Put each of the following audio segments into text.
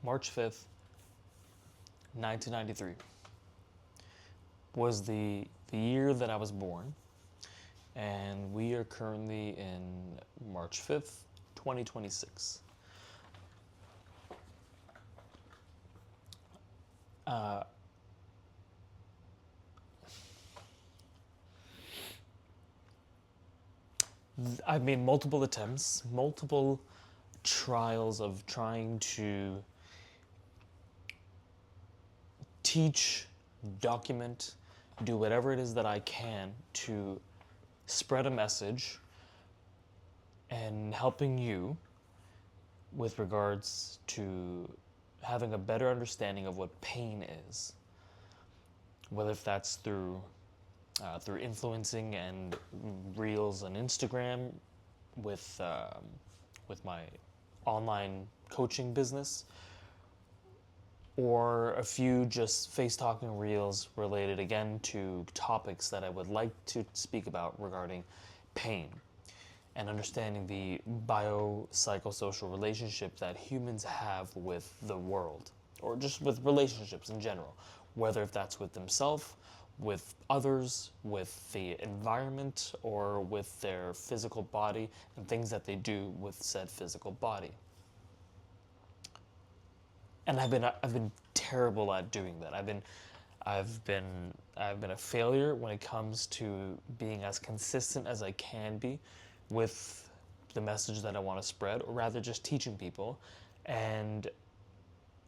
March 5th, 1993 was the year that I was born, and we are currently in March 5th, 2026. Uh, I've made multiple attempts, multiple trials of trying to teach, document, do whatever it is that I can to spread a message and helping you with regards to having a better understanding of what pain is, whether if that's through influencing and reels on Instagram with my online coaching business, or a few just face talking reels related again to topics that I would like to speak about regarding pain and understanding the biopsychosocial relationship that humans have with the world, or just with relationships in general, whether if that's with themselves, with others, with the environment, or with their physical body and things that they do with said physical body. And I've been terrible at doing that. I've been a failure when it comes to being as consistent as I can be with the message that I want to spread, or rather just teaching people. And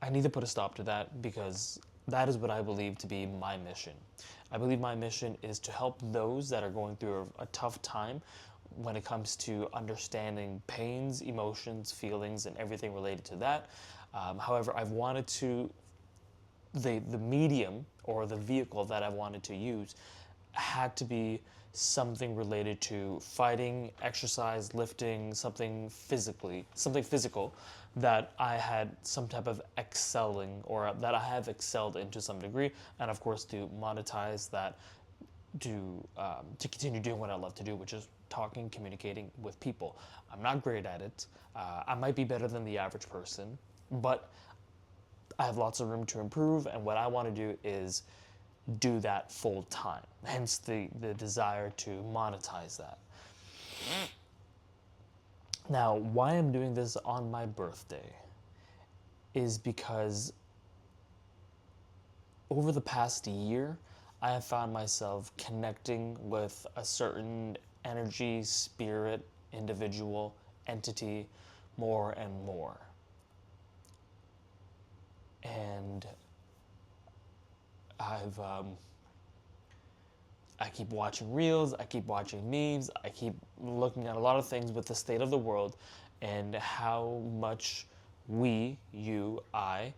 I need to put a stop to that, because that is what I believe to be my mission. I believe my mission is to help those that are going through a tough time when it comes to understanding pains, emotions, feelings, and everything related to that. However, I've wanted to, the medium or the vehicle that I wanted to use had to be something related to fighting, exercise, lifting, something physical that I had some type of excelling, or that I have excelled in to some degree, and of course to monetize that, to continue doing what I love to do, which is talking, communicating with people. I'm not great at it. I might be better than the average person, but I have lots of room to improve, and what I want to do is do that full time. Hence the desire to monetize that. Now, why I'm doing this on my birthday is because over the past year, I have found myself connecting with a certain energy, spirit, individual, entity more and more. And I keep watching reels, I keep watching memes, I keep looking at a lot of things with the state of the world and how much we, you, I,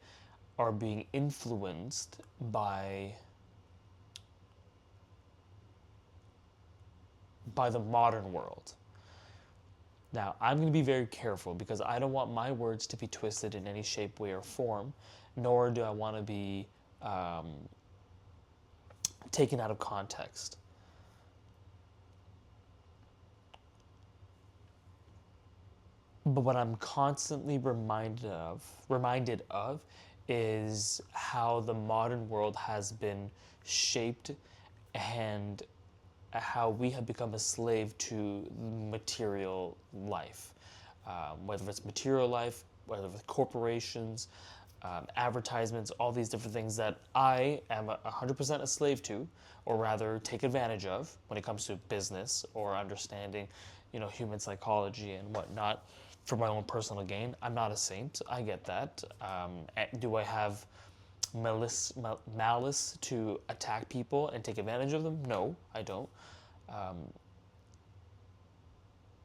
are being influenced by the modern world. Now, I'm going to be very careful, because I don't want my words to be twisted in any shape, way, or form, nor do I want to be taken out of context. But what I'm constantly reminded of is how the modern world has been shaped, and how we have become a slave to material life. Whether it's material life, whether it's corporations, advertisements, all these different things that I am 100% a slave to, or rather take advantage of when it comes to business or understanding, human psychology and whatnot for my own personal gain. I'm not a saint. I get that. Do I have malice to attack people and take advantage of them? No, I don't.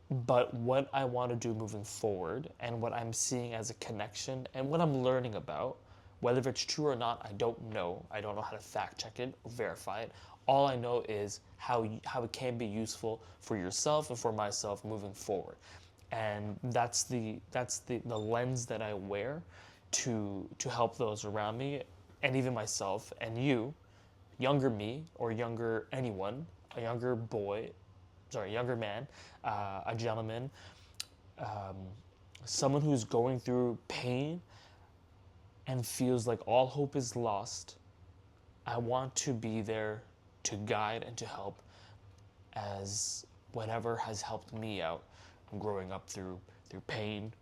But what I want to do moving forward, and what I'm seeing as a connection, and what I'm learning about, whether it's true or not, I don't know. I don't know how to fact check it or verify it. All I know is how it can be useful for yourself and for myself moving forward. And that's the lens that I wear to help those around me, and even myself and you, younger me or younger anyone, a younger boy, younger man, a gentleman, someone who's going through pain. and feels like all hope is lost, I want to be there to guide and to help as whatever has helped me out growing up through pain,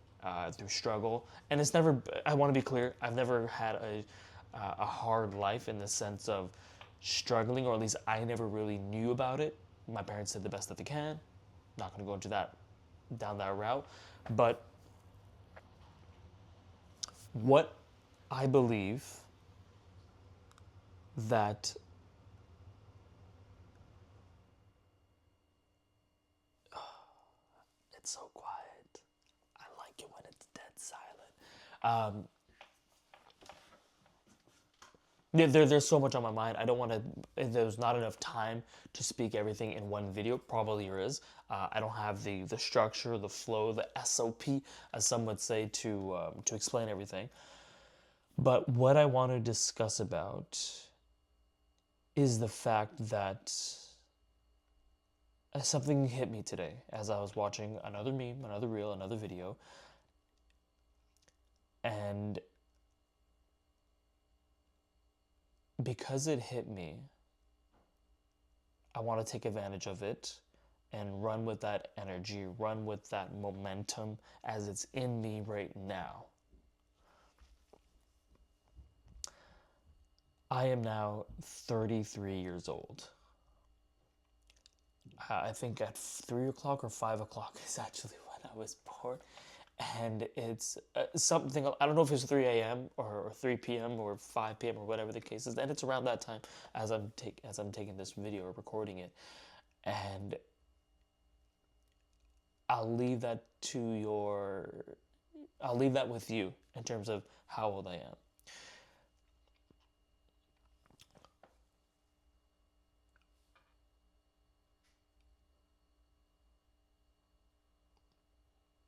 through struggle. And it's never. I want to be clear. I've never had a hard life in the sense of struggling, or at least I never really knew about it. My parents did the best that they can. Not going to go into that down that route, but what I believe that it's so quiet. I like it when it's dead silent. There's so much on my mind. I don't want to. There's not enough time to speak everything in one video. Probably there is. I don't have the structure, the flow, the SOP, as some would say, to explain everything. But what I want to discuss about is the fact that something hit me today as I was watching another meme, another reel, another video, and because it hit me, I want to take advantage of it and run with that energy, run with that momentum as it's in me right now. I am now 33 years old. I think at 3 o'clock or 5 o'clock is actually when I was born. And it's something, I don't know if it's 3 a.m. or 3 p.m. or 5 p.m. or whatever the case is. And it's around that time as I'm taking this video or recording it. And I'll leave that with you in terms of how old I am.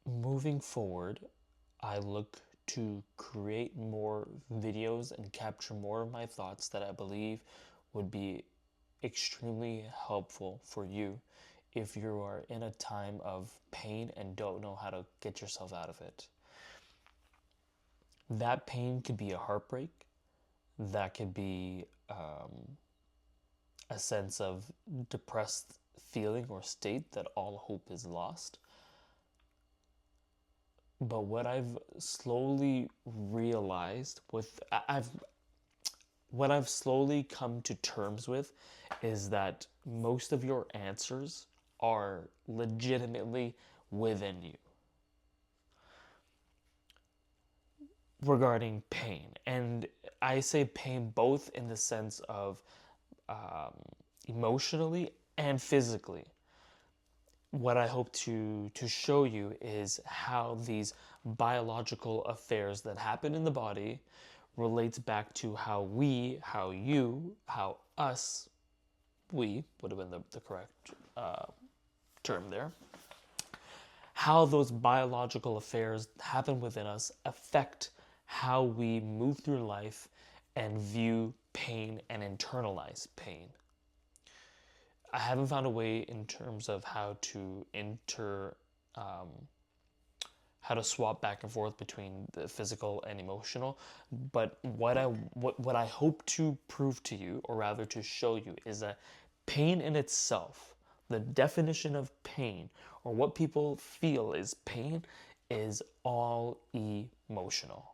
Moving forward, I look to create more videos and capture more of my thoughts that I believe would be extremely helpful for you if you are in a time of pain and don't know how to get yourself out of it. That pain could be a heartbreak, that could be a sense of depressed feeling or state that all hope is lost. But what I've slowly realized what I've slowly come to terms with is that most of your answers are legitimately within you regarding pain. And I say pain both in the sense of emotionally and physically. What I hope to show you is how these biological affairs that happen in the body relates back to how we, how you, how us, we would have been the correct term there, how those biological affairs happen within us affect how we move through life and view pain and internalize pain. I haven't found a way in terms of how to how to swap back and forth between the physical and emotional. But what I hope to prove to you, or rather to show you, is that pain in itself, the definition of pain, or what people feel is pain, is all emotional.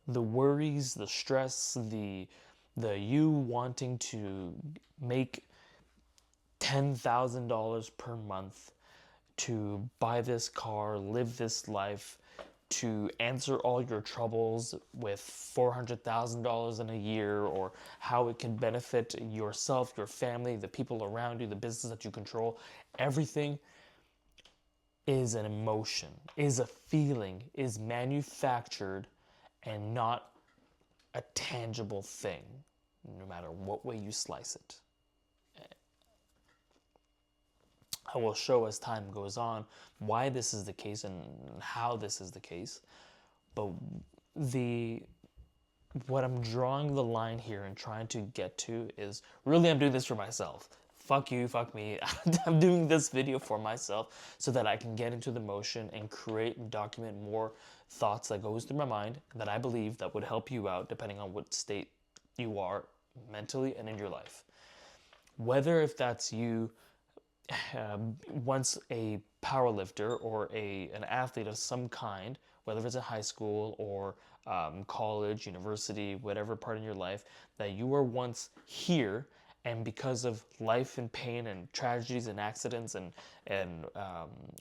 The worries, the stress, the you wanting to make $10,000 per month to buy this car, live this life, to answer all your troubles with $400,000 in a year, or how it can benefit yourself, your family, the people around you, the business that you control. Everything is an emotion, is a feeling, is manufactured and not a tangible thing, no matter what way you slice it. I will show as time goes on why this is the case and how this is the case. But what I'm drawing the line here and trying to get to is, really, I'm doing this for myself. fuck you, fuck me. I'm doing this video for myself so that I can get into the motion and create and document more thoughts that goes through my mind that I believe that would help you out depending on what state you are mentally and in your life. Whether if that's you once a powerlifter or an athlete of some kind, whether it's in high school or college, university, whatever part in your life, that you were once here, and because of life and pain and tragedies and accidents and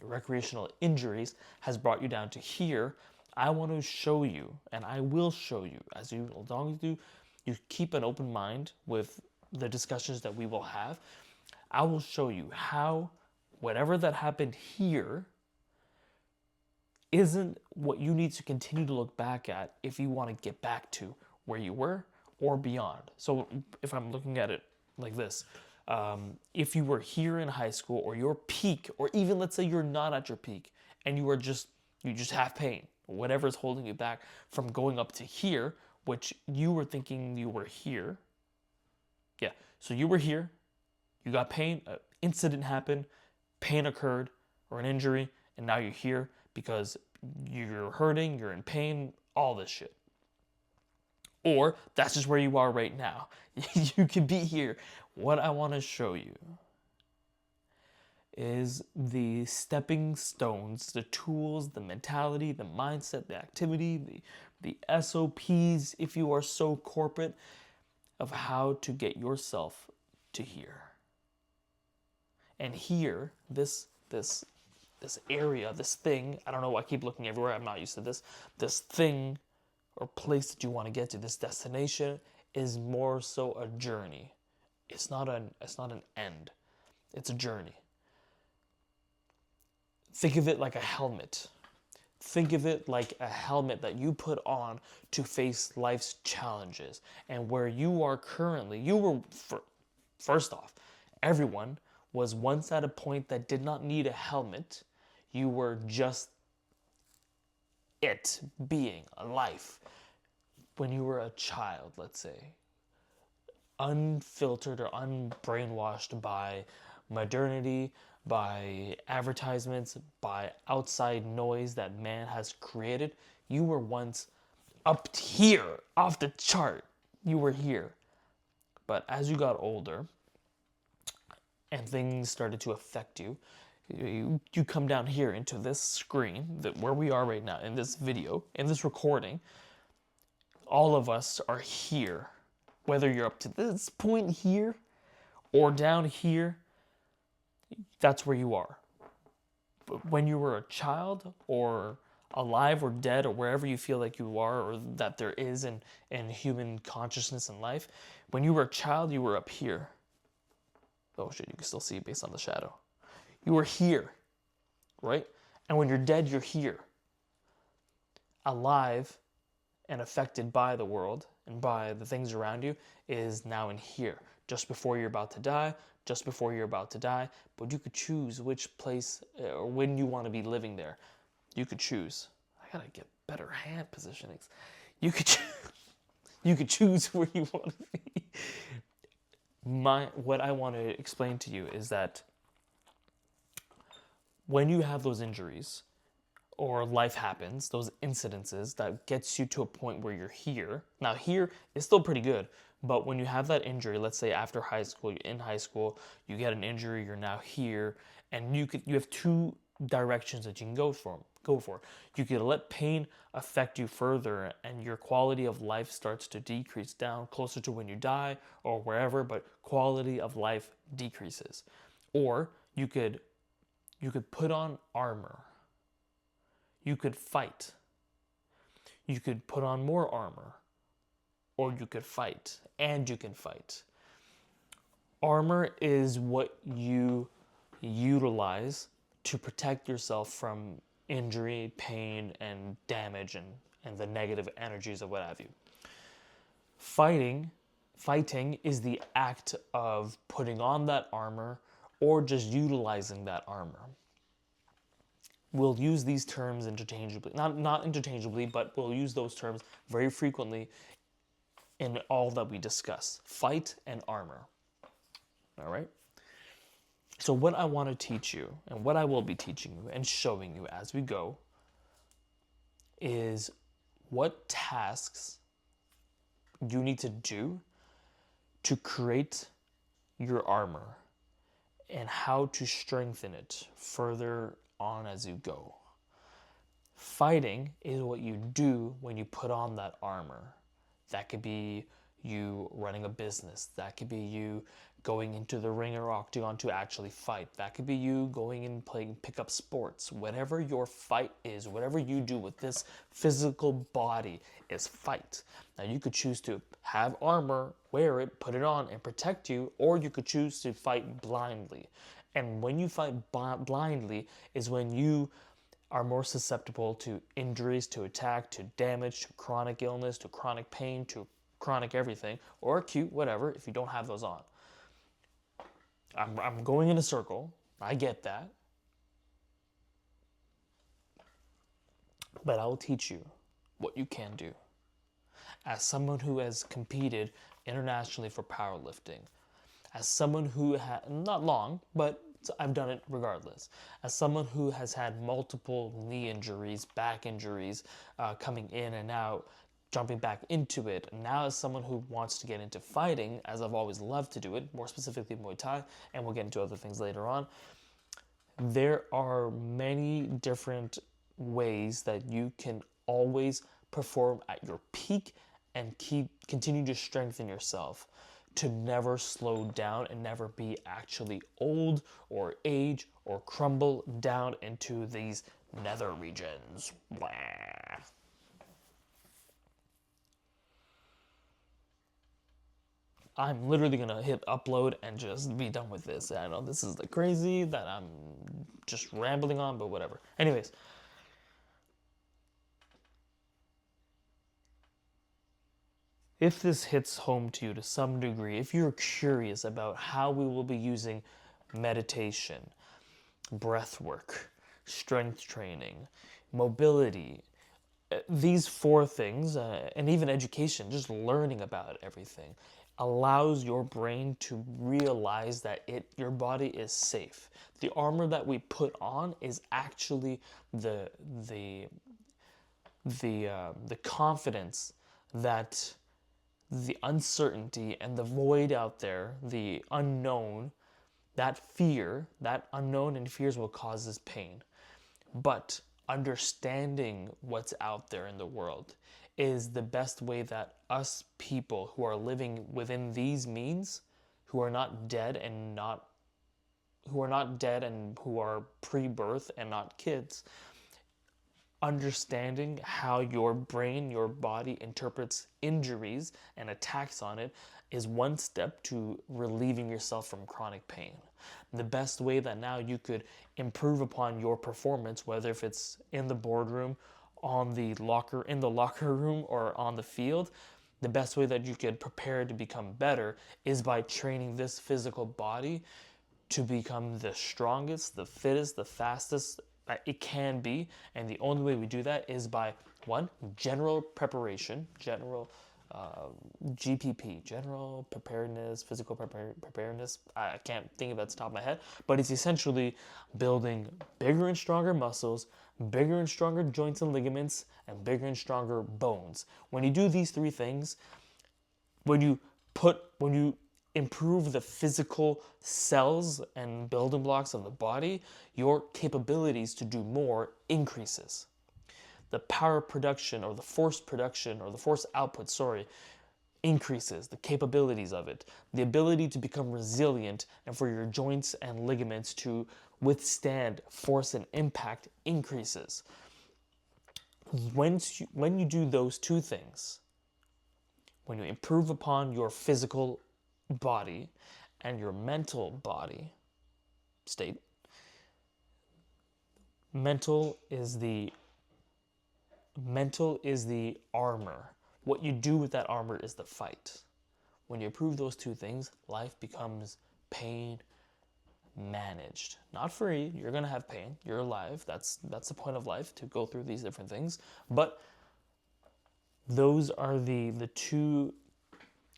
recreational injuries has brought you down to here, I want to show you, and I will show you, as long as you keep an open mind with the discussions that we will have, I will show you how whatever that happened here isn't what you need to continue to look back at if you want to get back to where you were or beyond. So if I'm looking at it like this, if you were here in high school or your peak, or even let's say you're not at your peak and you just have pain, whatever is holding you back from going up to here, which you were thinking you were here. Yeah, so you were here, you got pain, an incident happened, pain occurred, or an injury, and now you're here because you're hurting, you're in pain, all this shit. Or that's just where you are right now. You could be here. What I want to show you is the stepping stones, the tools, the mentality, the mindset, the activity, the SOPs, if you are so corporate, of how to get yourself to here. And here, this area, this thing, I don't know, I keep looking everywhere, I'm not used to this thing or place that you want to get to, this destination, is more so a journey. It's not an end. It's a journey. Think of it like a helmet. Think of it like a helmet that you put on to face life's challenges. And where you are currently, first off, everyone was once at a point that did not need a helmet. You were just it, being, a life. When you were a child, let's say, unfiltered or unbrainwashed by modernity, by advertisements, by outside noise that man has created, you were once up here, off the chart. You were here. But as you got older and things started to affect you, you come down here into this screen, where we are right now, in this video, in this recording. All of us are here. Whether you're up to this point here or down here, that's where you are. But when you were a child or alive or dead or wherever you feel like you are or that there is in human consciousness and life, when you were a child, you were up here. Oh shit, you can still see it based on the shadow. You were here, right? And when you're dead, you're here. Alive and affected by the world and by the things around you is now in here, just before you're about to die, but you could choose which place or when you want to be living there. You could choose. I gotta get better hand positionings. You could choose where you want to be. What I want to explain to you is that when you have those injuries or life happens, those incidences that gets you to a point where you're here. Now here is still pretty good, but when you have that injury, let's say after high school, you're in high school, you get an injury, you're now here, and you have two directions that you can go for. You could let pain affect you further and your quality of life starts to decrease down closer to when you die or wherever, but quality of life decreases. Or you could put on armor. You could fight. You could put on more armor. Or you could fight, and you can fight. Armor is what you utilize to protect yourself from injury, pain, and damage, and the negative energies of what have you. Fighting is the act of putting on that armor or just utilizing that armor. We'll use these terms interchangeably. Not interchangeably, but we'll use those terms very frequently in all that we discuss. Fight and armor. All right? So what I want to teach you, and what I will be teaching you and showing you as we go, is what tasks you need to do to create your armor and how to strengthen it further on as you go. Fighting is what you do when you put on that armor. That could be you running a business. That could be you going into the ring or octagon to actually fight. That could be you going and playing pickup sports. Whatever your fight is, whatever you do with this physical body is fight. Now you could choose to have armor, wear it, put it on and protect you, or you could choose to fight blindly. And when you fight blindly is when you are more susceptible to injuries, to attack, to damage, to chronic illness, to chronic pain, to chronic everything, or acute, whatever, if you don't have those on. I'm going in a circle. I get that. But I will teach you what you can do. As someone who has competed internationally for powerlifting, as someone who not long, but I've done it regardless. As someone who has had multiple knee injuries, back injuries, coming in and out, jumping back into it. And now as someone who wants to get into fighting, as I've always loved to do it, more specifically Muay Thai, and we'll get into other things later on, there are many different ways that you can always perform at your peak and continue to strengthen yourself, to never slow down and never be actually old or age or crumble down into these nether regions. Blah. I'm literally gonna hit upload and just be done with this. I know this is the crazy that I'm just rambling on, but whatever. Anyways, if this hits home to you to some degree, if you're curious about how we will be using meditation, breath work, strength training, mobility, these four things, and even education, just learning about everything, allows your brain to realize that your body is safe. The armor that we put on is actually the confidence that the uncertainty and the void out there, the unknown, that fear, that unknown and fears will cause this pain. But understanding what's out there in the world is the best way that us people who are living within these means, who are not dead and who are pre-birth and not kids, understanding how your brain, your body interprets injuries and attacks on it is one step to relieving yourself from chronic pain. The best way that now you could improve upon your performance, whether if it's in the boardroom, in the locker room, or on the field, the best way that you could prepare to become better is by training this physical body to become the strongest, the fittest, the fastest that it can be. And the only way we do that is by, one, general preparation, GPP, general preparedness, physical preparedness. I can't think of it at the top of my head, but it's essentially building bigger and stronger muscles, bigger and stronger joints and ligaments, and bigger and stronger bones. When you do these three things, when you improve the physical cells and building blocks of the body, your capabilities to do more increases. The power production or the force output, increases the capabilities of it. The ability to become resilient and for your joints and ligaments to withstand force and impact increases. When you do those two things, when you improve upon your physical body and your mental body state, mental is the armor. What you do with that armor is the fight. When you improve those two things, life becomes pain managed. Not free, you're gonna have pain, you're alive, that's the point of life, to go through these different things. But those are the two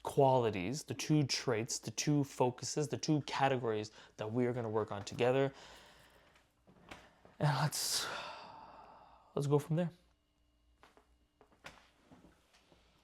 qualities, the two traits, the two focuses, the two categories that we are going to work on together. And let's go from there.